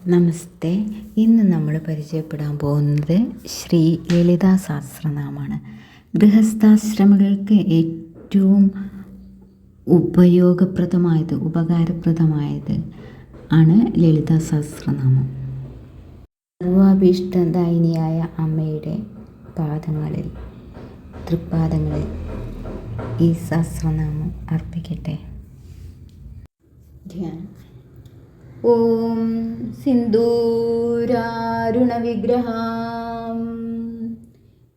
നമസ്തേ. ഇന്ന് നമ്മൾ പരിചയപ്പെടാൻ പോകുന്നത് ശ്രീ ലളിതാ സഹസ്രനാമമാണ്. ഗൃഹസ്ഥാശ്രമികൾക്ക് ഏറ്റവും ഉപകാരപ്രദമായത് ആണ് ലളിതാ സഹസ്രനാമം. സർവാഭീഷ്ടദായിനിയായ അമ്മയുടെ തൃപ്പാദങ്ങളിൽ ഈ സഹസ്രനാമം അർപ്പിക്കട്ടെ. ധ്യാനം. ഓം സിന്ദൂരാരുണവിഗ്രഹാം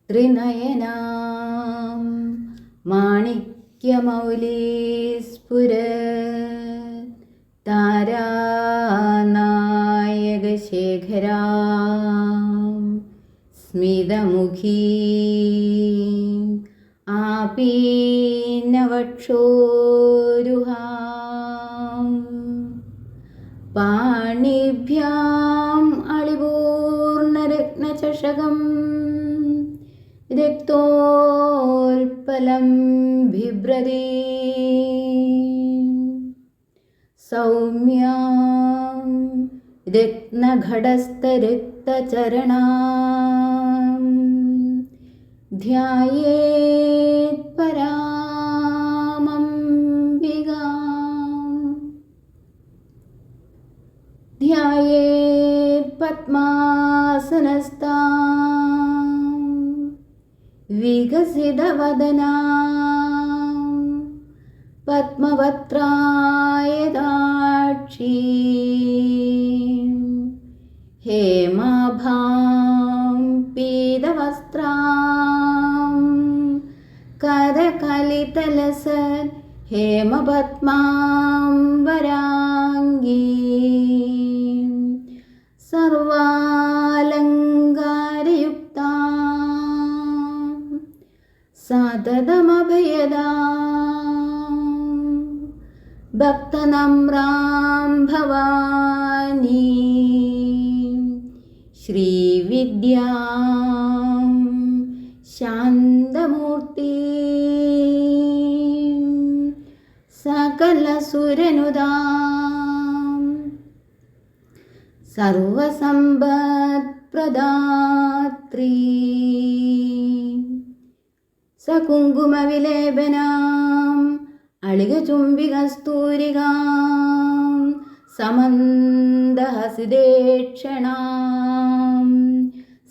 ത്രിനയനാം മാണിക്യമൗലീസ്ഫുരത്താരാനായകശേഖരാം സ്മിതമുഖീം ആപീനവക്ഷോരുഹാം പാണിഭ്യാം അളിപൂർണരത്നചഷകം രക്തോൽപലം ബിഭ്രതി സൗമ്യാം രത്നഘടസ്ഥരക്തചരണാം ധ്യായേത് പരാമംബികാം ധ്യായേത് പദ്മാസനസ്ഥാം വികസിതവദനാം പദ്മവത്രായതാക്ഷീം ഹേമാഭാം പീതവസ്ത്രാം കരകലിതലസർ ഹേമപത്മാം വരാംഗീം സർവാലങ്കാരയുക്താം സതതമഭയദാം ഭക്തനമ്രാം ഭവാനീം ശ്രീവിദ്യാം ശാന്തമൂർത്തീം സകലസുരനുദാം സർവസമ്പത്പ്രദാത്രീം സകുങ്കുമവിലേപനാം അളികചുംബികസ്തൂരികാം സമന്ദഹസിതേക്ഷണാം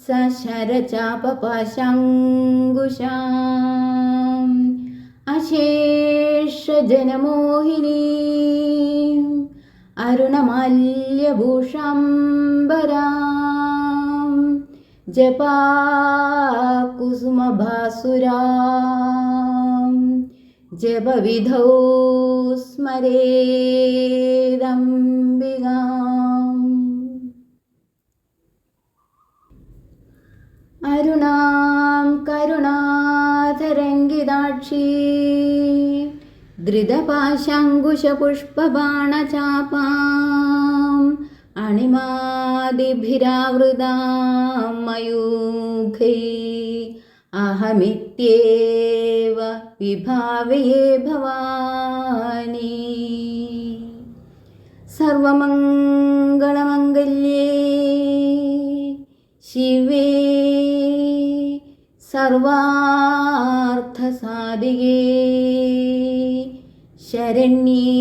സശരചാപപാശാങ്കുശാം അശേഷജനമോഹിനീം അരുണമാല്യഭൂഷാംബരാം ജപാകുസുമഭാസുരാം ജപവിധൗ സ്മരേദംബികാം അരുണാം കരുണാതരംഗിതാക്ഷി ധൃതപാശാങ്കുശപുഷ്പബാണചാപാം അണിമാദിഭിരാവൃതാം മയൂഖൈ അഹമിത്യേവ വിഭാവയേ ഭവാനി സർവമംഗളമംഗല്യേ ശിവേ സർവാർത്ഥസാധികേ ശരണ്യേ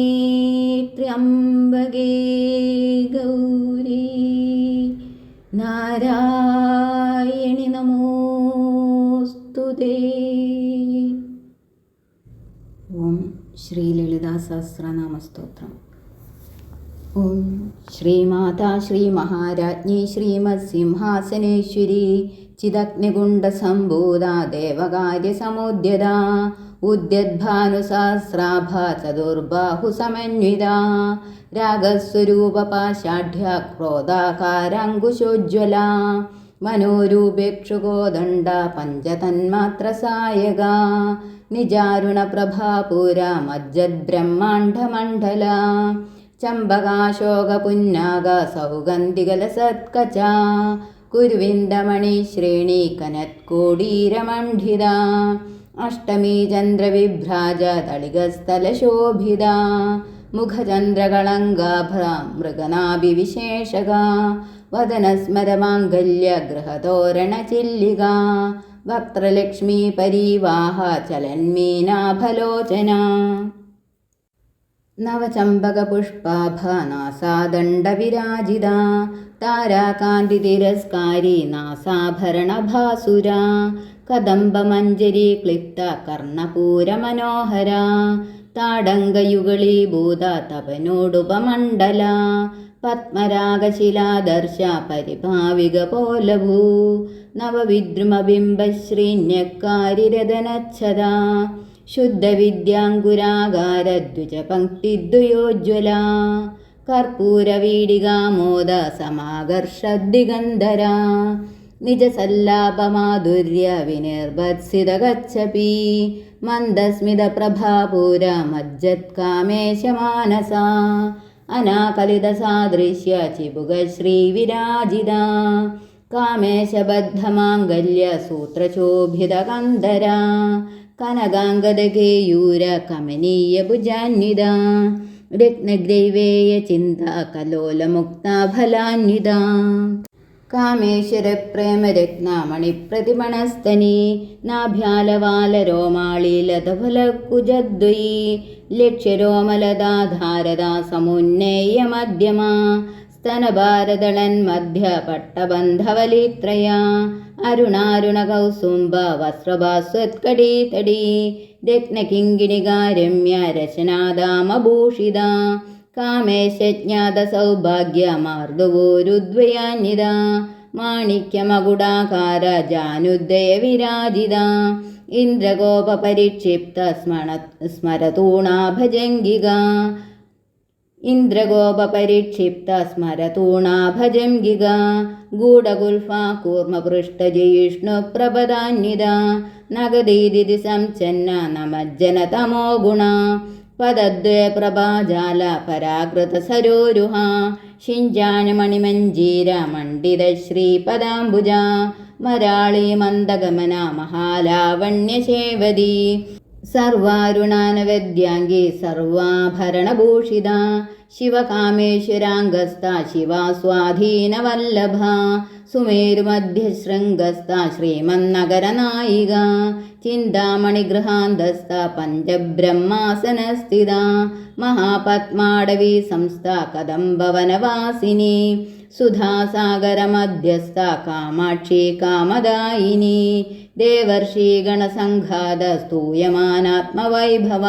ത്ര്യംബകേ ഗൗരി നാരായണി നമോസ്തുതേ. ഓം ശ്രീ ലളിതാ സഹസ്രനാമസ്തോത്രം. ഓം ശ്രീമാതാ ശ്രീ മഹാരാജ്ഞി ശ്രീമത് സിംഹാസനേശ്വരി ചിദഗ്നികുണ്ഡസംഭൂതാ ദേവകാര്യസമുദ്യതാ ഉദ്യദ്ഭാനുസഹസ്രാഭാ ചതുർബാഹുസമന്വിതാ രാഗസ്വരൂപപാഷാഢ്യ ക്രോധാകാരാങ്കുശോജ്വലാ മനോരൂപേക്ഷുകോദണ്ഡ പഞ്ചതന്മാത്രസായക നിജാരുണപ്രഭാപൂര മജ്ജദ്ബ്രഹ്മാണ്ഡമണ്ഡല ചമ്പകാശോകപുന്നാഗ സൗഗന്ധികലസത്കച കുരുവിന്ദമണിശ്രേണി കനത്കോടീരമണ്ഡിത അഷ്ടമീ ചന്ദ്രവിഭ്രാജ തളികസ്ഥലശോഭിത മുഖചന്ദ്രകളങ്കാഭ്ര മൃഗനാഭിവിശേഷക വദനസ്മരമാംഗല്യ ഗൃഹതോരണചില്ലിക വക്ത്രലക്ഷ്മീ പരീവാഹ ചലന്മീനാഭലോചന നവചമ്പകപുഷ്പാഭ നാസാദണ്ഡവിരാജിത താരാകാന്തിതിരസ്കാരി നാസാഭരണഭാസുര കദംബമഞ്ജരി ക്ലിപ്ത കർണപൂരമനോഹര താടങ്കയുഗളീഭൂത തപനോടുപമണ്ഡല പത്മരാഗശിലാദർശ പരിഭാവികപോലഭൂ നവവിദ്രുമബിംബശ്രീന്യക്കാരിരതനച്ഛദ ശുദ്ധവിദ്യാങ്കുരാകാരദ്വിജപംക്തിദ്വയോജ്വല കർപ്പൂരവീടികാമോദ സമാകർഷദ്ദിഗന്ധര നിജസല്ലാപമാധുര്യ വിനിർഭത്സിതഗച്ഛപി മന്ദസ്മിതപ്രഭാപൂര മജ്ജത്കാമേശമാനസ അനാകലിതസാദൃശ്യ ചിബുകശ്രീവിരാജിത കാമേശബദ്ധമാംഗല്യ സൂത്രശോഭിതകന്ധര കനകാംഗദകേയൂര കമനീയഭുജാന്വിത രത്നഗ്രൈവേയ ചിന്ത കലോലമുക്താഫലാന്വിത കാമേശ്വരപ്രേമരത്നമണിപ്രതിമണസ്തനി നാഭ്യാലവാലരോമാളീലതഫലകുജദ്വയീ ലക്ഷ്യരോമലതാധാരദാ സമുന്നേയമധ്യമാ സ്തനഭാരദളന്മധ്യ പട്ടബന്ധവലിത്രയ അരുണാരുണകൗസുംബ വസ്ത്രഭാസ്വത്കടീതടീ രത്നകിങ്കിണികാരമ്യ രചനാദാമഭൂഷിത കാമേശജ്ഞാതസൗഭാഗ്യമാർദ്ദവോരുദ്വയാന്വിത മാണിക്യമകുടാകാര ജാനുദ്ദയവിരാജിത ഇന്ദ്രഗോപപരിക്ഷിപ്ത സ്മരതൂണാഭജംഗിക ഇന്ദ്രഗോപപരിക്ഷിപ്ത സ്മരതൂണാഭജംഗിക ഗൂഢഗുൽഫാ കൂർമ്മപൃഷ്ടജിഷ്ണുപ്രപദാന്വിത നഗദീദിതി സംചന്ന നമജ്ജനതമോ ഗുണ പദദ്വയപ്രഭാജാല പരാകൃതസരോരുഹ ശിഞ്ചാനമണിമഞ്ജീര മണ്ഡിതശ്രീപദാംബുജ മരാളീ മന്ദഗമന മഹാലാവണ്യശേവതി സർവാരുണാനവദ്യാംഗി സർവാഭരണഭൂഷിത ശിവകാമേശ്വരാംഗസ്ഥ ശിവാസ്വാധീനവല്ലഭ സുമേരുമധ്യശൃംഗസ്ഥ ശ്രീമന്നഗരനായിക ചിന്താമണിഗൃഹാന്തസ്ഥ പഞ്ചബ്രഹ്മാസനസ്ഥിത മഹാപത്മാടവീ സംസ്ഥ കദംബവനവാസിനി സുധാസാഗരമധ്യസ്ഥ കാമാക്ഷി കാമദായിനി ദേവർഷീഗണസംഘാത സ്തൂയമാനാത്മവൈഭവ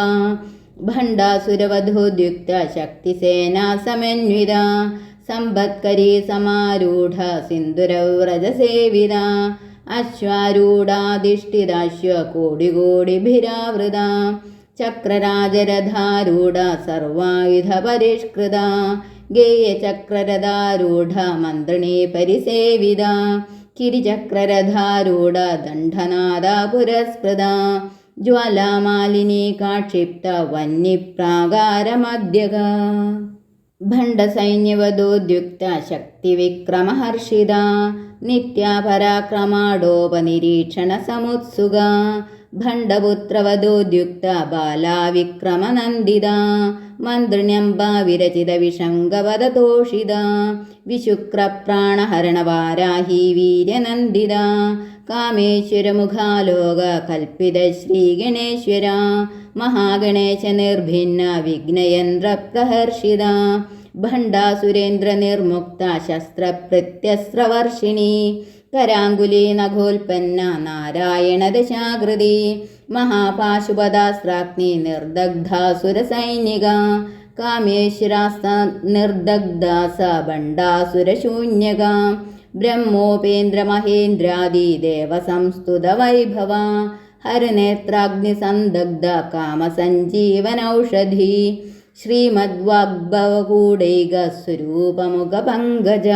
ഭണ്ഡാസുരവധൂദ്യുക്ത ശക്തിസേനാ സമന്വിത സമ്പത്കരീ സമാരൂഢ സിന്ദുരവ്രജസേവിത അശ്വാരൂഢാധിഷ്ഠിതാശ്വ കോടികോടിഭിരാവൃത ചക്രരാജരഥാരൂഢ സർവായുധ പരിഷ്കൃത ഗേയചക്രരഥാരൂഢ മന്ത്രിണീ പരിസേവിത കിരിചക്രരഥാരൂഢ ദണ്ഡനാദ പുരസ്കൃത ജ്വാലാമാലിനി കാക്ഷിപ്ത വന്യപ്രാകാരമധ്യക ഭണ്ഡസൈന്യവധോദ്യുക്ത ശക്തിവിക്രമഹർഷിത നിത്യാപരാക്രമാടോപനിരീക്ഷണ സമുത്സുക ഭണ്ഡപുത്രവധോദ്യുക്ത ബാലാവിക്രമനന്ദിത മന്ത്രിണ്യംബ വിരചിത വിഷംഗവദതോഷിത വിശുക്രപ്രാണഹരണവാരാഹി വീര്യനന്ദിത കാമേശ്വരമുഖാലോക കൽപ്പിത ശ്രീഗണേശ്വര മഹാഗണേശ നിർഭിന്ന വിഘ്നയന്ത്രപ്രഹർഷിത ഭണ്ഡാസുരേന്ദ്ര നിർമുക്ത ശസ്ത്രപ്രത്യസ്രവർഷിണി കരാങ്കുലി നഖോൽപ്പന്ന നാരായണ ദശാകൃതി മഹാപാശുപദാസ്ത്രാഗ്നി നിർദഗ്ധാസുരസൈനിക കാമേശ്വരാസ്ത നിർദഗ്ധാസ ഭണ്ഡാസുരശൂന്യക ബ്രഹ്മോപേന്ദ്രമഹേന്ദ്രാദി ദേവസംസ്തുത വൈഭവ ഹരനേത്രാഗ്നിസന്ദഗ്ധ കാമസഞ്ജീവനൌഷധി ശ്രീമദ്വാഗ്ഭവകൂടൈക സ്വരൂപമുഖപങ്കജ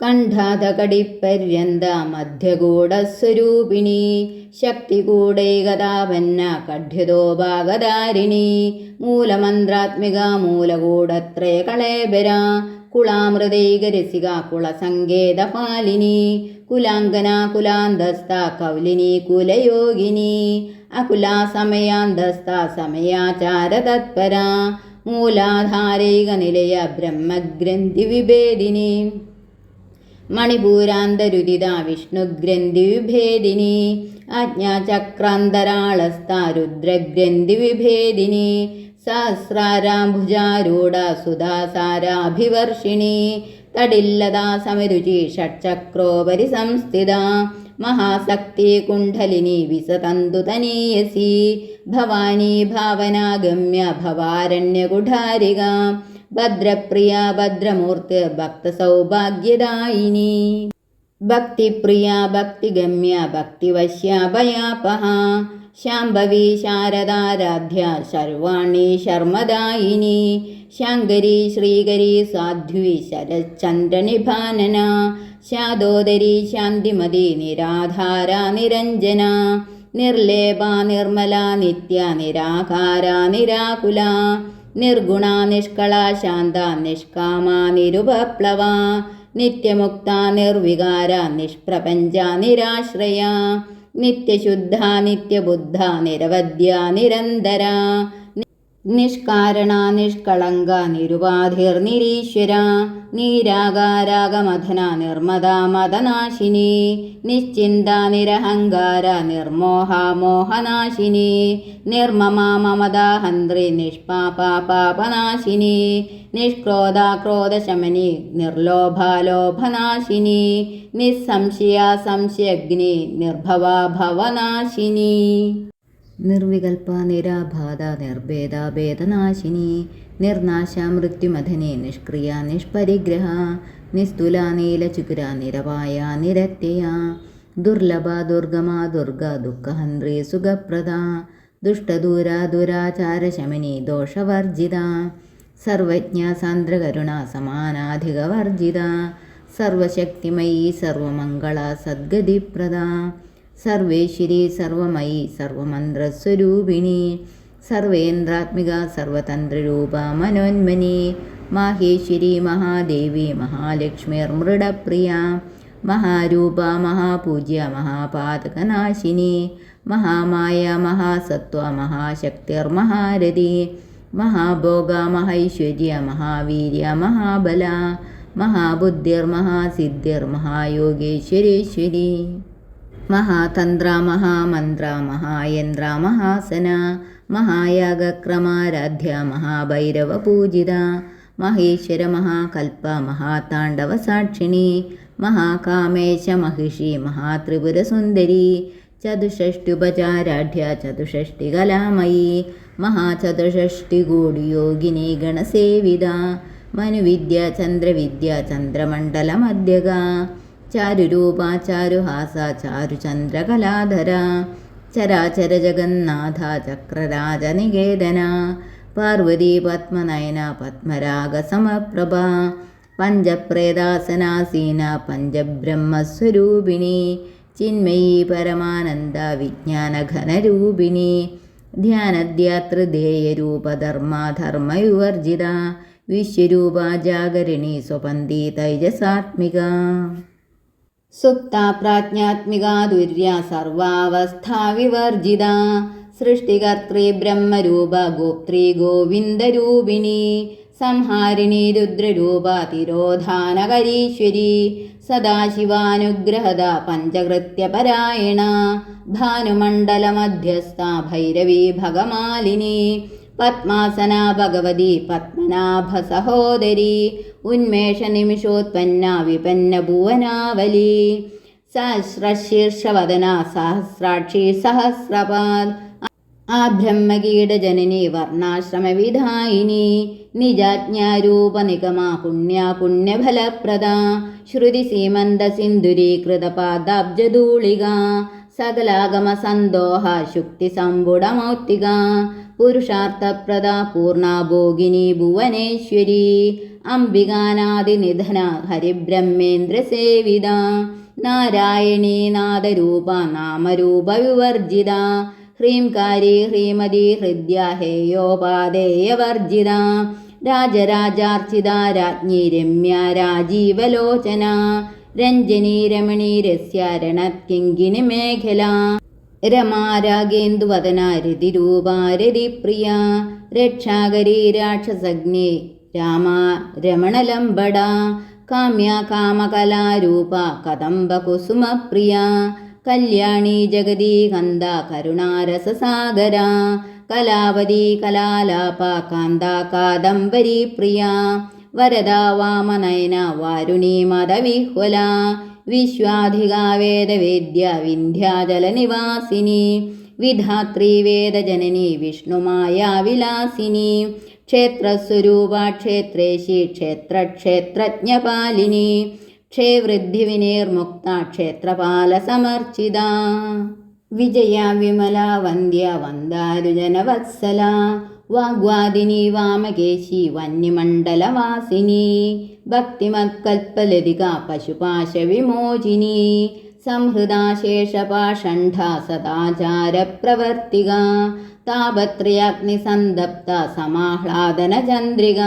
കണ്ഠാതകടിപ്പര്യന്ത മധ്യഗൂഢസ്വരൂപിണി ശക്തികൂടൈകതാപന്ന കഢ്യതോഭാഗധാരിണി മൂലമന്ത്രാത്മിക മൂലകൂടത്രയകളേബര കുളാമൃതൈകരസിക കുളസങ്കേതപാലിനി കുലാംഗന കുലാന്തസ്ഥ കൗലിനി കുലയോഗിനി അകുലാ സമയാന്തസ്ഥ സമയാചാരതത്പര മൂലാധാരൈക നിലയ ബ്രഹ്മഗ്രന്ഥി വിഭേദിനി മണിപൂരാന്തരുദിത വിഷ്ണുഗ്രന്ഥി വിഭേദിനി ആജ്ഞാചക്രാന്തരാളസ്ഥ രുദ്രഗ്രന്ഥി വിഭേദിനി സഹസ്രാരാംഭുജാരൂഢ സുധാസാരാഭിവർഷിണി തടില്ലതാ സമരുചി ഷട്ചക്രോപരി സംസ്ഥിത മഹാശക്തി കുണ്ഡലിനി വിസതന്തുതനീയസി ഭവാനി ഭാവനാഗമ്യ ഭവാരണ്യകുഠാരിക ഭദ്രപ്രിയ ഭദ്രമൂർത്തി ഭക്തസൗഭാഗ്യദായിനി ഭക്തിപ്രിയ ഭക്തിഗമ്യ ഭക്തിവശ്യ ഭയാപഹ ശാംഭവി ശാരദാരാധ്യ ശർവാണി ശർമ്മദായിനി ശങ്കരി ശ്രീകരി സാധ്വി ശരചന്ദ്രനിഭാനന ശാദോദരി ശാന്തിമതി നിരാധാര നിരഞ്ജന നിർലേപ നിർമ്മല നിത്യ നിരാകാര നിരാകുല നിർഗുണ നിഷ്കള ശാന്ത നിഷ്കാമ നിരുപപ്ലവ നിത്യമുക്ത നിർവികാര നിഷ്പ്രപഞ്ച നിരാശ്രയ നിത്യശുദ്ധ നിത്യബുദ്ധ നിരവധ്യ നിരന്തര നിഷ്കാരണ നിഷ്കളങ്ക നിരുപാധിർനിരീശ്വര നീരാകാരാഗമഥന നിർമ്മദ മദനാശിനി നിശ്ചിന്ത നിരഹങ്കാര നിർമോഹ മോഹനാശിനി നിർമ്മമ മമദാഹന്ത്രി നിഷ്പാപ പാപനാശിനി നിഷ്ക്രോധ ക്രോധശമനി നിർലോഭ ലോഭനാശിനി നിസ്സംശയ സംശയഗ്നി നിർഭവ ഭവനാശിനി നിർവികൽപ നിരാബാധ നിർഭേദ ഭേദനാശിനി നിർനാശ മൃത്യുമഥനെ നിഷ്ക്രിയ നിഷ്പരിഗ്രഹ നിസ്തുല നീലചുകുര നിരവായ നിരത്യയ ദുർലഭ ദുർഗമ ദുർഗ ദുഃഖഹന്ത്രി സുഖപ്രദ ദുഷ്ടദൂര ദുരാചാരശമനി ദോഷവർജിത സർവജ്ഞ സാന്ദ്രകരുണ സമാനാധികവർജിത സർവശക്തിമയീ സർവമംഗള സദ്ഗതിപ്രദ സർവേശ്വരി സർവമയി സർവമന്ത്രസ്വരൂപിണി സർവേന്ദ്രാത്മിക സർവതന്ത്രരൂപ മനോന്മനി മാഹേശ്വരി മഹാദേവി മഹാലക്ഷ്മിർമൃഡപ്രിയ മഹാരൂപ മഹാപൂജ്യ മഹാപാതകനാശിനി മഹാമായ മഹാസത്വ മഹാശക്തിർമഹാരഥി മഹാഭോഗ മഹൈശ്വര്യ മഹാവീര്യ മഹാബല മഹാബുദ്ധിർമഹാസിദ്ധിർ മഹായോഗേശ്വരീശ്വരി മഹാതന്ത്ര മഹാമന്ത്ര മഹായന്ത്ര മഹാസന മഹായാഗക്രമാരാധ്യ മഹാഭൈരവപൂജിത മഹേശ്വര മഹാകൽപ്പ മഹാതാണ്ഡവ സാക്ഷിണി മഹാകാമേശ മഹിഷി മഹാത്രിപുരസുന്ദരി ചതുഷ്ഷ്ട്യുപചാരാഢ്യ ചതുഷ്ഷ്ടികലാമയി മഹാചതുഷ്ഷ്ടികൂടിയോഗിനി ഗണസേവിത മനുവിദ്യ ചന്ദ്രവിദ്യ ചന്ദ്രമണ്ഡലമധ്യക ചാരുരൂപ ചാരുഹാസ ചാരുചന്ദ്രകലാധര ചരാചര ജഗന്നാഥ ചക്രരാജനികേതന പാർവതി പത്മനയന പത്മരാഗസമപ്രഭ പഞ്ചപ്രേതാസനാസീന പഞ്ചബ്രഹ്മസ്വരൂപിണി ചിന്മയീ പരമാനന്ദ വിജ്ഞാനഘനരൂപിണി ധ്യാനദ്യാതൃധേയരൂപധർമാധർമ്മയുവർജിത വിശ്വരൂപ ജാഗരിണി സ്വപന്തി തൈജസാത്മിക സുപ്ത പ്രാജ്ഞാത്മിക ദുര്യ സർവാവസ്ഥാ വിവർജിത സൃഷ്ടികർത്തൃ ബ്രഹ്മരൂപ ഗോപ്ത്രീ ഗോവിന്ദരൂപിണി സംഹാരിണി രുദ്രരൂപ തിരോധാനകരീശ്വരി സദാശിവാനുഗ്രഹദ പഞ്ചകൃത്യപരായണ ഭാനുമണ്ഡലമധ്യസ്ഥ ഭൈരവി ഭഗമാലിനി പത്മാസന ഭഗവതി പത്മനാഭ സഹോദരി ഉന്മേഷ നിമിഷോത്പന്ന വിപന്ന ഭുവനാവലി സഹസ്രശീർഷവദന സഹസ്രാക്ഷി സഹസ്രപാദ് ആ ബ്രഹ്മകീടജനനി വർണ്ണാശ്രമവിധായിനി നിജാജ്ഞാരൂപ നിഗമ പുണ്യ പുണ്യഫലപ്രദ ശ്രുതി സീമന്ത സിന്ധുരീകൃത പാദാബ്ജധൂളിക സകലാഗമ സന്തോഹ ശുക്തി സമ്പുടമൗക്തിക പുരുഷാർത്ഥപ്രദ പൂർണഭോഗിനി ഭുവനേശ്വരി അംബികാനാദിനിധന ഹരിബ്രഹ്മേന്ദ്രസേവിത നാരായണീ നാദരൂപ നാമരൂപ വിവർജിത ഹ്രീംകാരി ഹ്രീമതി ഹൃദ്യ ഹേയോപാദേയവർജിത രാജരാജാർച്ചിത രാജ്ഞി രമ്യ രാജീവലോചന രഞ്ജനി രമണീരസ്യ രണത്കിങ്കിനി മേഖല രമാരാഗേന്ദുവദനാ രതിരൂപാ രതിപ്രിയ രക്ഷാകരീ രാക്ഷസഗ്നേ രാമാ രമണലംബട കാമ്യ കാമകലാരൂപ കദംബകുസുമപ്രിയ കല്യാണി ജഗദീകന്ദ കരുണാരസസാഗര കലാവതി കലാലാപ കാന്ത കാദംബരീ പ്രിയ വരദാ വാമനയന വാരുണീ മദവിഹ്വല വിശ്വാധികാ വേദവേദ്യ വിന്ധ്യാചലനിവാസിനി വിധാത്രീ വേദജനനി വിഷ്ണുമായാ വിലാസിനി ക്ഷേത്രസ്വരൂപാ ക്ഷേത്രേശി ക്ഷേത്രജ്ഞപാലിനി ക്ഷേവൃദ്ധിവിനിർമുക്ത ക്ഷേത്രപാലസമർച്ചിത വിജയ വിമല വന്ദ്യ വന്ദാരുജനവത്സല വാഗ്വാദിനി വാമകേശി വന്യമണ്ഡലവാസിനി ഭക്തിമത്കൽപ്പലതിക പശുപാശവിമോചിനി സംഹൃദാശേഷപാഷണ്ഡ സദാചാരപ്രവർത്തിക താപത്രയാഗ്നിസന്തപ്ത സമാഹ്ലാദനചന്ദ്രിക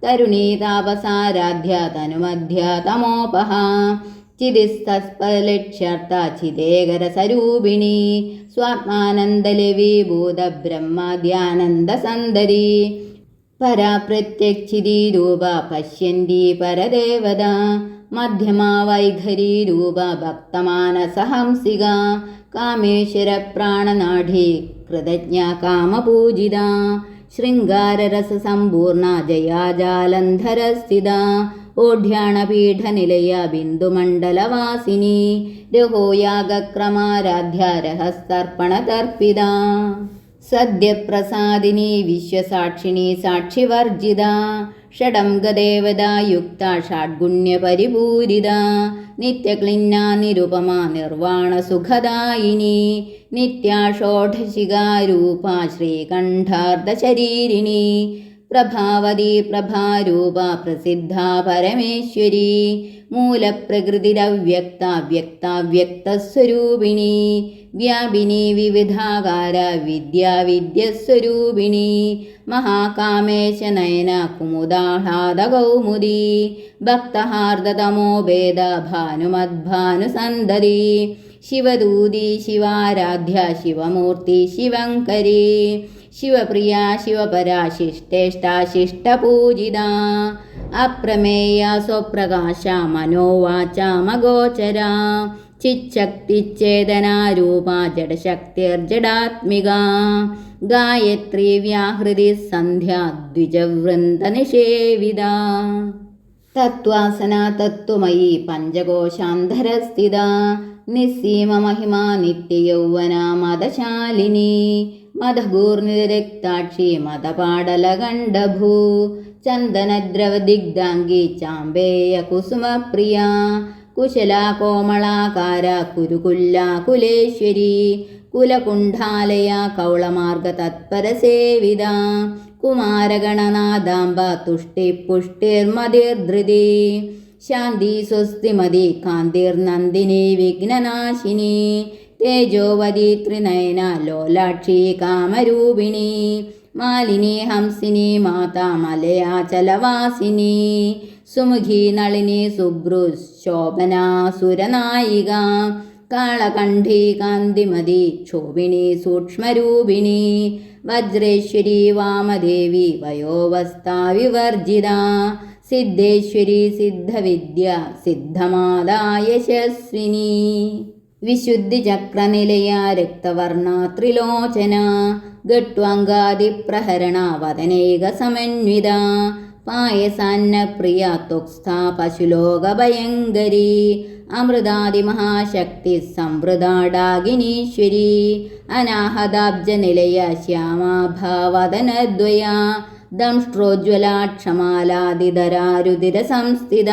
തരുണീ താപസാരാധ്യ തനുമധ്യ തമോപഹ ചിദിസ്തസ്ഫലക്ഷ്യർത്ഥ ചിദേകരസരൂപിണി സ്വാത്മാനന്ദലവീഭൂത ബ്രഹ്മാദ്യാനന്ദസന്ദരി പരാപ്രത്യക്ഷിതീരൂപ പശ്യന്തി പരദേവത മധ്യമാ വൈഖരീരൂപ ഭക്തമാനസഹംസിക കാമേശ്വര പ്രാണനാഢി കൃതജ്ഞ കാമപൂജിത ശൃംഗാരരസസമ്പൂർണ ജയാജാലന്ധരസ്ഥിത ഓഢ്യാണപീഠനിലയ ബിന്ദുമണ്ഡലവാസിനി രഹോയാഗക്രമാരാധ്യ രഹസ്തർപ്പണതർപ്പിത സദ്യപ്രസാദിനി വിശ്വസാക്ഷിണി സാക്ഷിവർജിത ഷഡംഗദേവതായുക്ത ഷാഡ്ഗുണ്യപരിപൂരിത നിത്യക്ലിന്ന നിരുപമ നിർവാണസുഖദായിനി നിത്യാഷോഡശികാരൂപ ശ്രീകണ്ഠാർദ്ധശരീരിണി പ്രഭാവതി പ്രഭാരൂപ പ്രസിദ്ധ പരമേശ്വരി മൂലപ്രകൃതിരവ്യക്ത വ്യക്താവ്യക്തസ്വരൂപിണി വ്യാപിനി വിവിധാകാര വിദ്യാവിദ്യസ്വരൂപിണി മഹാകാമേശനയന കുമുദാഹ്ലാദകൗമുദി ഭക്തഹാർദതമോഭേദ ഭാനുമദ്ഭാനുസന്ദരി ശിവദൂതി ശിവാരാധ്യ ശിവമൂർത്തി ശിവങ്കരി ശിവപ്രിയ ശിവപരാശിഷ്ടേഷ്ടാശിഷ്ടപൂജിത അപ്രമേയ സ്വപ്രകാശ മനോവാചാമഗോചര ചിച്ഛക്തിച്ഛേദനാരൂപ ജഡശക്തിർജഡാത്മിക ഗായത്രി വ്യാഹൃതി സന്ധ്യ ദ്വിജവൃന്ദനിഷേവിത തത്വാസന തത്വമയി പഞ്ചകോശാന്തരസ്ഥിത നിസ്സീമമഹിമാ നിത്യയൗവന മദശാലിനി മദഗൂർനിരക്താക്ഷി മദപാടലകണ്ഠഭൂ ചന്ദനദ്രവദിഗ്ധാംഗി ചാമ്പേയ കുസുമപ്രിയ കുശലാ കോമളാകാര കുരുകുല്ലാകുലേശ്വരി കുലകുണ്ഠാലയ കൗളമാർഗ തത്പരസേവിത കുമാരഗണനാദാംബ തുഷ്ടിപുഷ്ടിർമതിർധൃതി ശാന്തി സ്വസ്തിമതി കാന്തിർനന്ദിനി വിഘ്നനാശിനി തേജോവതി ത്രിനയന ലോലാക്ഷി കാമരൂപിണി മാലിനി ഹംസിനി മാതാ മലയാചലവാസിനി സുമുഖി നളിനി സുഭ്രു ശോഭനാ സുരനായിക കാളകണ്ഠി കാന്തിമതി ക്ഷോഭിണി സൂക്ഷ്മരൂപിണി വജ്രേശ്വരി വാമദേവി വയോവസ്ഥാ വിവർജിത സിദ്ധേശ്വരി സിദ്ധവിദ്യ സിദ്ധമാതാ യശസ്വിനി വിശുദ്ധിചക്രനിലയ രക്തവർണ ത്രിലോചന ഗട്വാംഗാദിപ്രഹരണ വദനൈക സമന്വിത പായസാന്നപ്രിയ തുക്സ്ഥാ പശുലോകഭയങ്കരി അമൃതാദിമഹാശക്തി സംവൃതാടാകിനീശ്വരി അനാഹതാബ്ജനിലയ ശ്യാമാഭാവദനദ്വയ ദംഷ്ട്രോജ്വലാക്ഷമാലാദിധരാരുതിര സംസ്ഥിത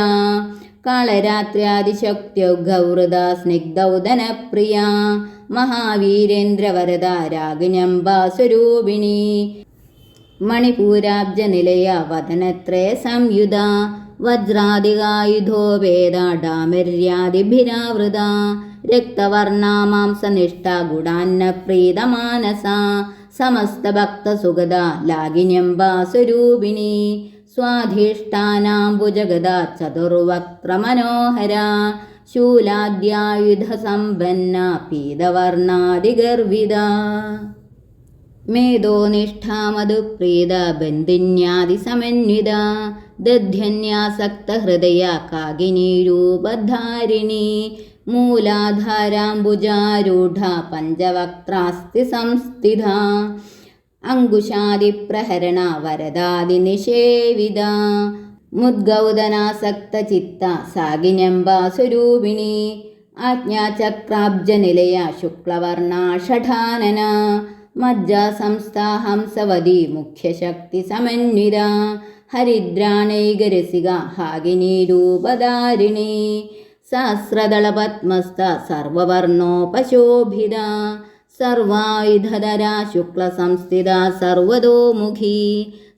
കാളരാത്ര്യാദിശക്ത്യൗഘൗഹൃദ സ്നിഗ്ധൗദനപ്രിയ മഹാവീരേന്ദ്രവരദ രാഗിണ്യംബാസ്വരൂപിണി മണിപൂരാബ്ജനിലയ വദനത്രയ സംയുത വജ്രാദികായുധോ വേദാഡാമര്യാദിഭിരാവൃത രക്തവർണാ മാംസനിഷ്ഠ ഗുഡാന്നപ്രീതമാനസ സമസ്തഭക്തസുഗത ലാഗിന്യംബാസ്വരൂപിണി സ്വാധിഷ്ഠാനാംബുജഗദ ചതുർവക്ത്രമനോഹര ശൂലാദ്യായുധസമ്പന്ന പീതവർണാതിഗർവിത മേധോനിഷ്ഠാമധുപ്രീത ബന്ധിന്യാതിസമന്വിത ദധ്യന്യാസക്തഹൃദയ കാകിനീരൂപധാരിണി മൂലാധാരാംബുജാരൂഢ പഞ്ചവക്ത്രാസ്തി സംസ്ഥിത അങ്കുശാദിപ്രഹരണ വരദാദിനിഷേവിത മുദ്ഗൗദനാസക്തചിത്ത സാഗിന്യംബാസ്വരൂപിണി ആജ്ഞാചക്രാബ്ജനിലയ ശുക്ലവർണാഷഠാനന മജ്ജാസംസ്ഥാ ഹംസവതി മുഖ്യശക്തി സമന്വിത ഹരിദ്രാണൈകരസിക ഹാഗിനീരൂപധാരിണി സഹസ്രദളപത്മസ്ഥ സർവവർണോപശോഭിത സർവായുധധരാ ശുക്ലസംസ്ഥിത സർവതോമുഖി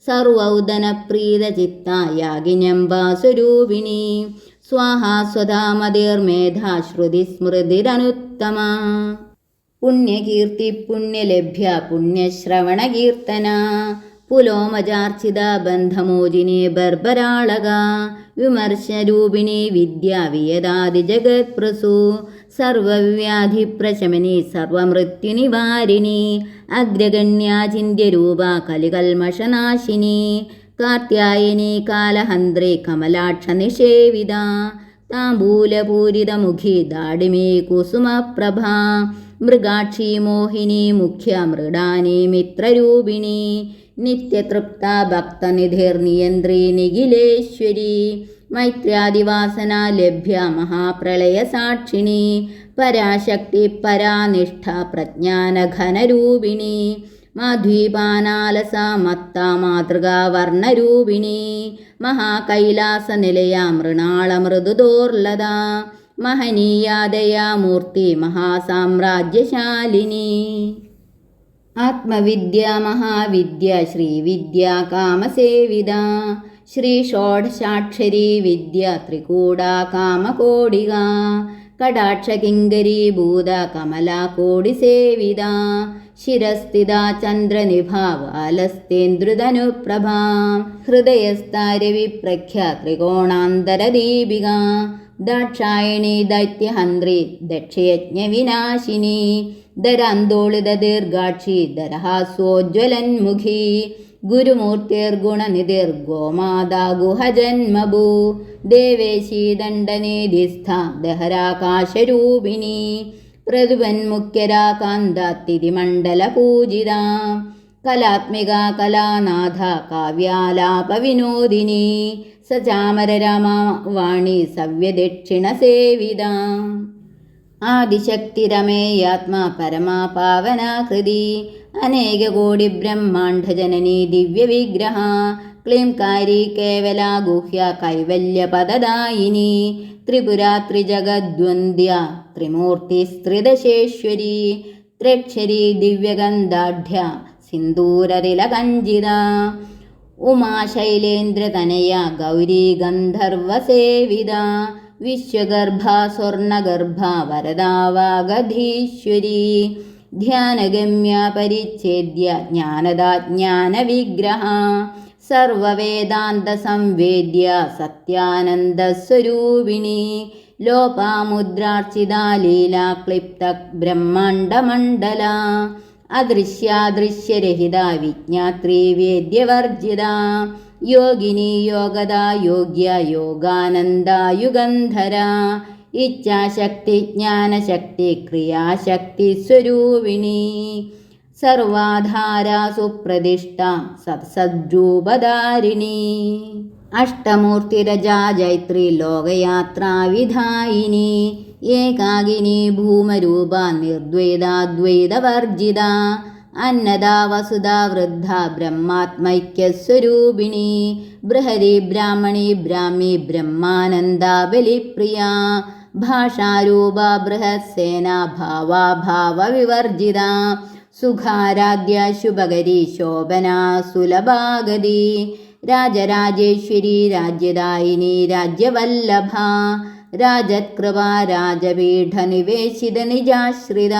സർവൗദനപ്രീതചിത്ത യാഗിന്യംബാസ്വരൂപിണി സ്വാഹാ സ്വധാ മതിർമേധാ ശ്രുതിസ്മൃതിരനുത്തമ പുണ്യകീർത്തി പുണ്യലഭ്യ പുണ്യശ്രവണകീർത്തന പുലോമജാർച്ചിത ബന്ധമോചിനി ബർബരാളക വിമർശരൂപിണി വിദ്യാവിയദാദിജഗത്പ്രസൂ സർവവ്യാധിപ്രശമനി സർവമൃത്യുനിവാരിണി അഗ്രഗണ്യാചിന്യരൂപ കലികൽമഷനാശിനി കാർത്യായനി കാലഹന്ത്രേ കമലാക്ഷനിഷേവിത താംബൂലപൂരിതമുഖി ദാഡിമീ കുസുമപ്രഭാ മൃഗാക്ഷി മോഹിനി മുഖ്യ മൃഡാനി മിത്രരൂപിണി നിത്യതൃപ്ത ഭക്തനിധിർനിയന്ത്രി നിഖിലേശ്വരി മൈത്ര്യാദിവാസന ലഭ്യ മഹാപ്രളയ സാക്ഷിണി പരാശക്തി പരാനിഷ്ഠ പ്രജ്ഞാനഘനരൂപിണി മാധ്വീപാനാലസ മത്ത മാതൃകാ വർണ്ണരൂപിണി മഹാകൈലാസനിലയ മൃണാളമൃദുദോർലത മഹനീയാദയാമൂർത്തി മഹാസാമ്രാജ്യശാലിനി ആത്മവിദ്യ മഹാവിദ്യ ശ്രീവിദ്യ കാമസേവിത ശ്രീ ഷോഡശാക്ഷരീ വിദ്യ ത്രികൂടാ കാമകോടിക കടാക്ഷകിങ്കരീഭൂത കമലാകോടിസേവിത ശിരസ്ഥിത ചന്ദ്രനിഭാവാലസ്തേന്ദ്രുതനുപ്രഭാ ഹൃദയസ്ഥാരവിപ്രഖ്യ ത്രികോണാന്തരദീപിക ദാക്ഷായണി ദൈത്യഹന്ത്രി ദക്ഷയജ്ഞവിനാശിനി ദരാന്തോളിത ദീർഘാക്ഷി ദരഹാസ്വോജ്വലന്മുഖി ഗുരുമൂർത്തിർഗുണനിധിർഗോമാതാഗുഹജന്മഭൂ ദേവേശി ദണ്ഡനിധിസ്ഥ ദഹരാകാശരൂപിണി പ്രതിപന്മുഖ്യരാകാന്താത്തിരിമണ്ഡലപൂജിത കലാത്മിക കലാനാഥ കാവ്യാലാപവിനോദിനി സചാമരരമാവാണി സവ്യദക്ഷിണസേവിത ആദിശക്തിരമേയാത്മാ പരമാ പാവനാകൃതി അനേകകോടി ബ്രഹ്മാണ്ഡജനനി ദിവ്യവിഗ്രഹ ക്ലീംകാരി കേവല ഗുഹ്യ കൈവല്യപദദായിനി ത്രിപുരാ ത്രിജഗദ്വന്ദ്യ ത്രിമൂർത്തിസ്ത്രിദശേശ്വരി ത്രക്ഷരി ദിവ്യഗന്ധാഢ്യ സിന്ദൂരതിലകഞ്ചിത ഉമാശൈലേന്ദ്രതനയ ഗൗരീ ഗന്ധർവസേവിത വിശ്വഗർഭ സ്വർണഗർഭ വരദാവാഗധീശ്വരി ധ്യാനഗമ്യ പരിച്ഛേദ്യ ജ്ഞാനദാജ്ഞാനവിഗ്രഹ സർവവേദാന്ത സംവേദ്യ സത്യാനന്ദസ്വരൂപിണി ലോപാമുദ്രാർച്ചിത ലീലാക്ലിപ്ത ബ്രഹ്മാണ്ഡമണ്ഡല അദൃശ്യാദൃശ്യരഹിത വിജ്ഞാത്രി വേദ്യവർജിത യോഗിനി യോഗദ യോഗ്യ യോഗാനന്ദ യുഗന്ധര ഇച്ഛാശക്തി ജ്ഞാനശക്തി ക്രിയാശക്തി സ്വരൂപിണി സർവാധാര സുപ്രതിഷ്ഠ സത്സദ്രൂപധാരിണി അഷ്ടമൂർത്തിരജാ ജൈത്രി ലോകയാത്രാവിധായിനി ഏകാകിനി ഭൂമരൂപ നിർദ്വൈതാദ്വൈതവർജിത അന്നദാ വസുധാ വൃദ്ധ ബ്രഹ്മാത്മൈക്യസ്വരൂപിണി ബൃഹതി ബ്രാഹ്മണി ബ്രാഹ്മി ബ്രഹ്മാനന്ദ ബലിപ്രിയ ഭാഷാരൂപ ബൃഹത്സേന ഭാവാഭാവവിവർജിത സുഖാരാധ്യ ശുഭകരി ശോഭനാ സുലഭാഗതി രാജരാജേശ്വരി രാജ്യദായിനി രാജ്യവല്ലഭ രാജത്കൃപ രാജപീഠ നിവേശിത നിജാശ്രിത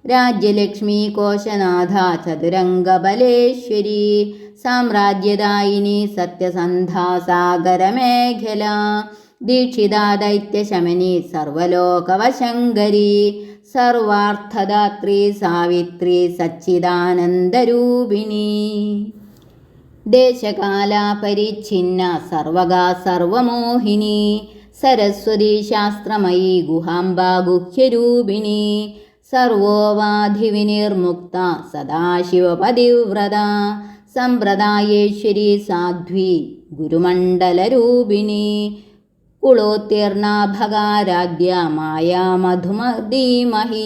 രാജ്യലക്ഷ്മി കോശനാഥ ചതുരംഗബലേശ്വരി സാമ്രാജ്യദായിനി സത്യസന്ധാ സാഗരമേഖല ദീക്ഷിതാ ദൈത്യശമനി സർവലോകവശങ്കരി സർവാർത്ഥദാത്രി സാവിത്രി സച്ചിദാനന്ദരൂപിണി ദേശകാലാപരിച്ഛിന്ന സർവകാ സർവമോഹിനി സരസ്വതി ശാസ്ത്രമയീ ഗുഹാംബാ ഗുഹ്യരൂപിണി സർവോപാധിവിനിർമുക്ത സദാശിവപതിവ്രത സമ്പ്രദായേശ്വരി സാധ്വി ഗുരുമണ്ഡലരൂപിണി കുളോത്തീർണാഭകാരാധ്യ മായാ മധുമധീമഹി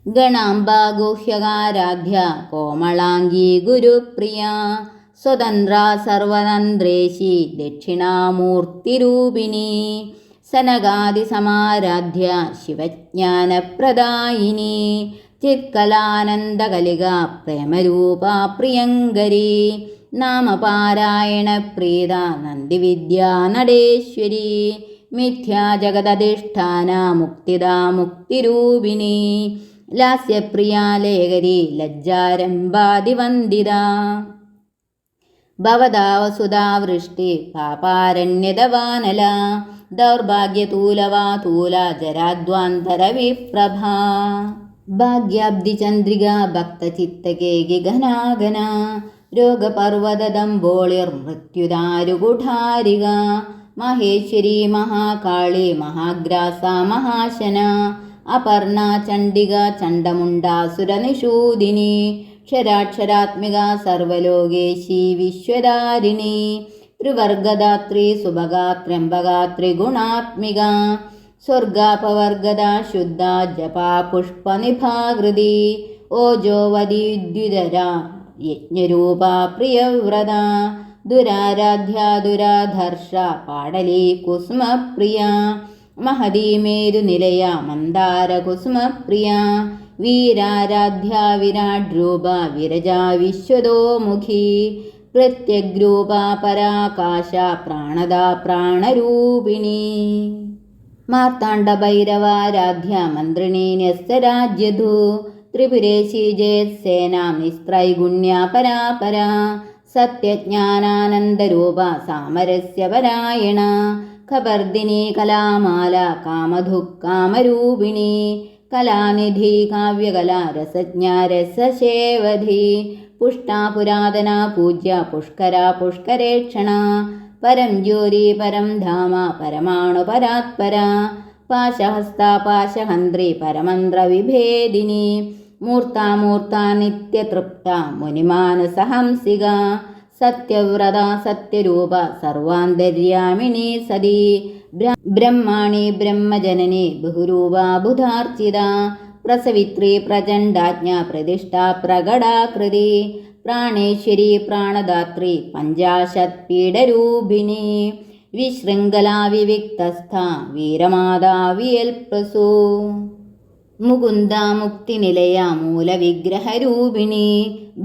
ഗണാംബാ ഗുഹ്യകാരാധ്യ കോമളാംഗീ ഗുരുപ്രിയ സ്വതന്ത്ര സർവതന്ത്രേശി ദക്ഷിണാമൂർത്തിരൂപിണി സനകാദിസമാരാധ്യ ശിവജ്ഞാനപ്രദായിനി ചിത്കലാനന്ദകലിക പ്രേമരൂപാ പ്രിയങ്കരി നാമപാരായണപ്രീത നന്ദിവിദ്യാ നടേശ്വരി മിഥ്യാജഗദധിഷ്ഠാന മുക്തിദാ മുക്തിരൂപിണി ലാസ്യപ്രിയാ ലേഖരി ലജ്ജാരംഭാതിവന്ദിത ഭവതാ വസുധാവൃഷ്ടി പാപാരണ്യതവാനല ദൗർഭാഗ്യതൂലവാതൂല ജരാദ്വാന്തരവിപ്രഭാ ഭാഗ്യാബ്ദിചന്ദ്രിക ഭക്തചിത്തകേകി ഘനാഘന രോഗപർവതദംബോളിർമൃത്യുദാരുകുഠാരിക മഹേശ്വരി മഹാകാളി മഹാഗ്രാസ മഹാശന അപർണ ചണ്ഡിക ചണ്ഡമുണ്ടാസുരനിഷൂദിനി ക്ഷരാക്ഷരാത്മിക സർവലോകേശി വിശ്വധാരിണി ത്രിവർഗദാത്രി സുഭഗാ ത്രംബഗാത്രി ഗുണാത്മിക സ്വർഗാപവർഗദ ശുദ്ധ ജപാ പുഷ്പനിഭാകൃതി ഓജോവതിദ്യുതര യജ്ഞരൂപ പ്രിയവ്രത ദുരാരാധ്യ ദുരാധർഷ പാടലി കുസുമപ്രിയ മഹദീ മേരുനിലയ മന്ദാര കുസുമപ്രിയ വീരാരാധ്യ വിരാട് രൂപ വിരജാ വിശ്വതോമുഖി പ്രത്യഗ്രൂപ പരാകാശ പ്രാണദ പ്രാണരൂപിണി മാർത്താണ്ഡഭൈരവാരാധ്യ മന്ത്രിണീ ന്യസ്തരാജ്യധു ത്രിപുരേശി ജയത്സേനാം നിസ്ത്രൈഗുണ്യ പരാപര സത്യജ്ഞാനാനന്ദരൂപ സാമരസ്യ പരായണ ഖബർദിനി കലാമാല കാമധുക്കാമരൂപിണി കലാനിധി കാവ്യകലാ രസജ്ഞ രസശേവധി പുഷ്ടാ പുരാതന പൂജ്യ പുഷ്കര പുഷ്കരേക്ഷണ പരം ജ്യോതി പരം ധാമ പരമാണു പരാത്പര പാശഹസ്ത പാശഹന്ത്രി പരമന്ത്ര വിഭേദിനി മൂർത്താമൂർത്ത നിത്യതൃപ്ത മുനിമാനസഹംസിക സത്യവ്രത സത്യരൂപ സർവാന്തര്യാമിണി സതി ബ്രഹ്മാണി ബ്രഹ്മജനനി ബഹുരൂപാ ബുധാർച്ചിത പ്രസവിത്രി പ്രചണ്ഡാജ്ഞ പ്രതിഷ്ഠ പ്രകടാകൃതി പ്രാണേശ്വരി പ്രാണദാത്രി പഞ്ചാശത് പീഡരൂപിണി വിശൃംഖലാ വിവിക്തസ്ഥ വീരമാതാ വിയൽപ്രസൂ മുകുന്ദ മുക്തിനിലയ മൂലവിഗ്രഹരൂപിണി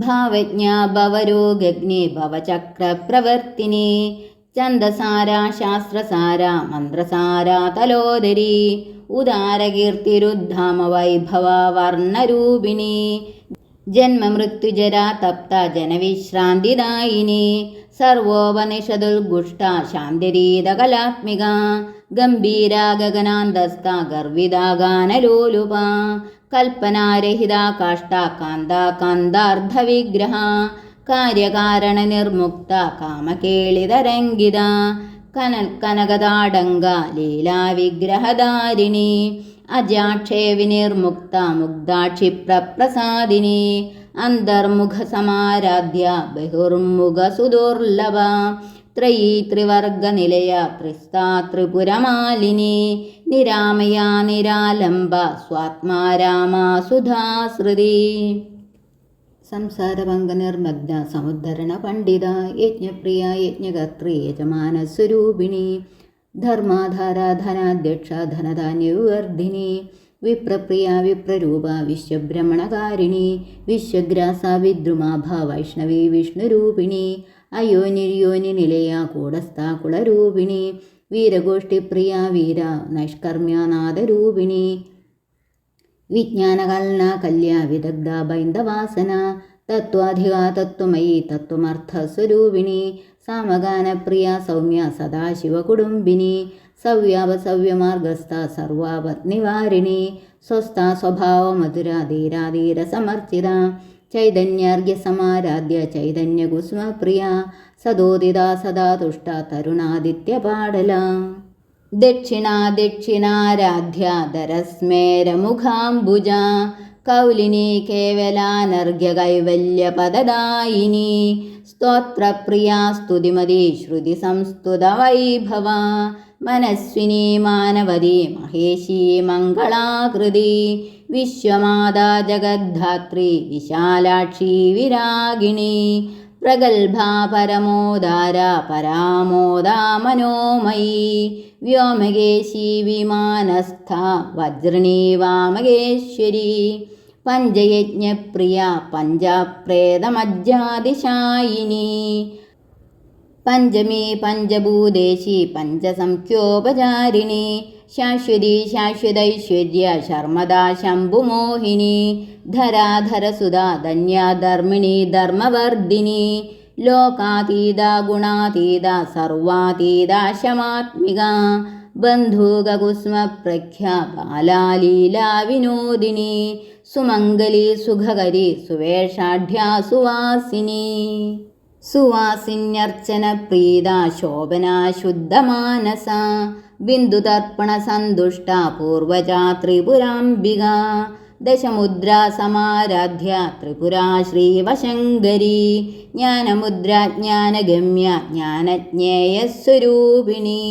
ഭാവജ്ഞ ഭവരോഗഗ്നി ഭവചക്രപ്രവർത്തിനി ഛന്ദസാര ശാസ്ത്രസാര മന്ത്രസാര തലോദരി ഉദാരകീർത്തിരുദ്ധാമ വൈഭവ വർണ്ണരൂപിണി ജന്മമൃത്യുജരാ തപ്ത ജനവിശ്രാന്തിദായിനി സർവോപനിഷദുൽഗുഷ്ട ശാന്തിരീതകലാത്മിക ഗംഭീര ഗഗനാന്തസ്ഥ ഗർവിത ഗാനലോലുപ കൽപ്പനാരഹിത കാഷ്ട കാന്ത കാന്താർദ്ധവിഗ്രഹ കാര്യകാരണനിർമുക്ത കാമകേളിതരംഗിത കനകതാടങ്ക ലീലാവിഗ്രഹധാരിണി അജാക്ഷേ വിനിർമുക്ത മുഗ്ധാക്ഷിപ്രപ്രസാദിനി അന്തർമുഖസമാരാധ്യ ബഹിർമുഖസുദുർലഭ ത്രയീ ത്രിവർഗനിലയ ത്രിസ്താ ത്രിപുരമാലിനി നിരാമയ നിരാലംബ സ്വാത്മാ രാമാ സുധാശ്രുതി സംസാരഭംഗനിർമഗ്ന സമുദ്ധരണ പണ്ഡിത യജ്ഞപ്രിയ യജ്ഞകർത്തൃ യജമാനസ്വരൂപിണി ധർമാധാര ധനാധ്യക്ഷ ധനധാന്യവിവർദ്ധിനി വിപ്രപ്രിയ വിപ്രരൂപ വിശ്വബ്രഹ്മണകാരിണി വിശ്വഗ്രാസ വിദ്രുമാഭ വൈഷ്ണവി വിഷ്ണുരൂപിണി അയോനിര്യോനി നിലയ കൂടസ്ഥ കുളരൂപിണി വീരഗോഷ്ഠിപ്രിയ വീര നൈഷ്കർമ്മ്യനാദരൂപിണി വിജ്ഞാനകൽന കല്യ വിദഗ്ധ ബൈന്ദവാസന തത്വാധിക തത്വമയി തത്വമർത്ഥസ്വരൂപിണി സാമഗാനപ്രിയ സൗമ്യ സദാശിവകുടുംബിനി സവ്യാപസവ്യമാർഗസ്ഥ സർവാപത്നിവാരിണി സ്വസ്ഥ സ്വഭാവമധുര ധീരാധീരസമർച്ചിത ചൈതന്യാർഘ്യസമാരാധ്യ ചൈതന്യകുസുമപ്രിയ സദോദിത സദാ തുഷ്ട തരുണാദിത്യപാടല ദക്ഷിണാ ദക്ഷിണാരാധ്യ ധരസ്മേരമുഖാംബുജ കൗലിനി കേവലാനർഘ്യ കൈവല്യപദദായിനി സ്തോത്രപ്രിയാ സ്തുതിമതി ശ്രുതി സംസ്തുത വൈഭവ മനസ്വിനി മാനവതി മഹേശി മംഗളാകൃതി വിശ്വമാതാ ജഗദ്ധാത്രി വിശാലാക്ഷി വിരാഗിണി പ്രഗൽഭാ പരമോദാര പരാമോദാ മനോമയീ വ്യോമകേശി വിമാനസ്ഥ വജ്രണീ വാമകേശ്വരി പഞ്ചയജ്ഞപ്രിയ പഞ്ചപ്രേതമജ്ജാതിശായിനി പഞ്ചമി പഞ്ചഭൂതേശി പഞ്ചസംഖ്യോപചാരിണി ശാശ്വതി ശാശ്വതൈശ്വര്യ ശർമ്മദാ ശംഭുമോഹിനി ധരാധരസുധാ ധന്യാധർമ്മിണി ധർമ്മവർദ്ധിനി ലോകാതീത ഗുണാതീത സർവാതീത ശമാത്മിക ബന്ധൂകകുസ്മപ്രഖ്യ ബാലാലീലാ വിനോദിനി സുമംഗലി സുഖകരി സുവേഷാഢ്യാ സുവാസിനി സുവാസിന്യർച്ചന പ്രീത ശോഭനാ ശുദ്ധമാനസ ബിന്ദുതർപ്പണ സന്തുഷ്ട പൂർവജാ ത്രിപുരാംബിക ദശമുദ്രാ സമാരാധ്യ ത്രിപുരാ ശ്രീവശങ്കരി ജ്ഞാനമുദ്ര ജ്ഞാനഗമ്യ ജ്ഞാനജ്ഞേയസ്വരൂപിണി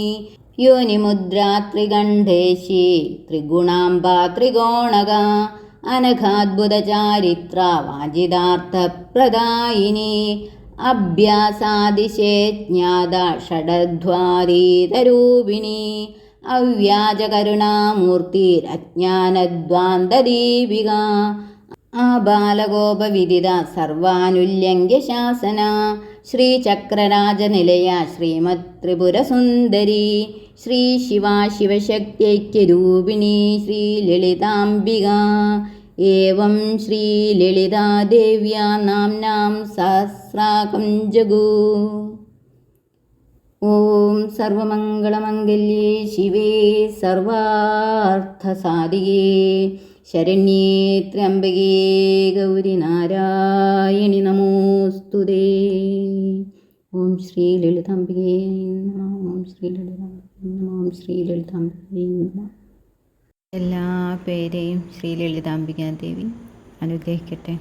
യോനിമുദ്ര ത്രികണ്ഠേശി ത്രിഗുണാംബ ത്രികോണക അനഘാദ്ഭുതചാരിത്ര വാഞ്ചിതാർത്ഥപ്രദായിനി അഭ്യാസാതിശേജ്ഞാത ഷഡധ്വാരീതരൂപിണി അവ്യാജകരുണാമൂർത്തിരജ്ഞാനദ്വാന്തദീപിക ആബാലഗോപവിദിത സർവാനുല്യംഗ്യശാസന ശ്രീചക്രരാജനിലയ ശ്രീമത് ത്രിപുരസുന്ദരി ശ്രീ ശിവാ ശിവശക്ത്യൈക്യരൂപിണി ശ്രീലളിതാംബിക ഏവം ശ്രീലളിതാദേവ്യാ നാംനാം സഹസ്രാകം ജഗു. ഓം സർവമംഗളമംഗല്യേ ശിവേ സർവാർത്ഥസാധികേ ശരണ്യേ ത്രയംബകേ ഗൗരി നാരായണി നമോസ്തുതേ. ഓം ശ്രീ ലളിതാംബികേ നമഃ. ഓം ശ്രീ ലളിതാംബികേ നമഃ. ഓം ശ്രീ ലളിതാംബികേ നമഃ. എല്ലാ പേരെയും ശ്രീ ലളിതാംബികാ ദേവി അനുഗ്രഹിക്കട്ടെ.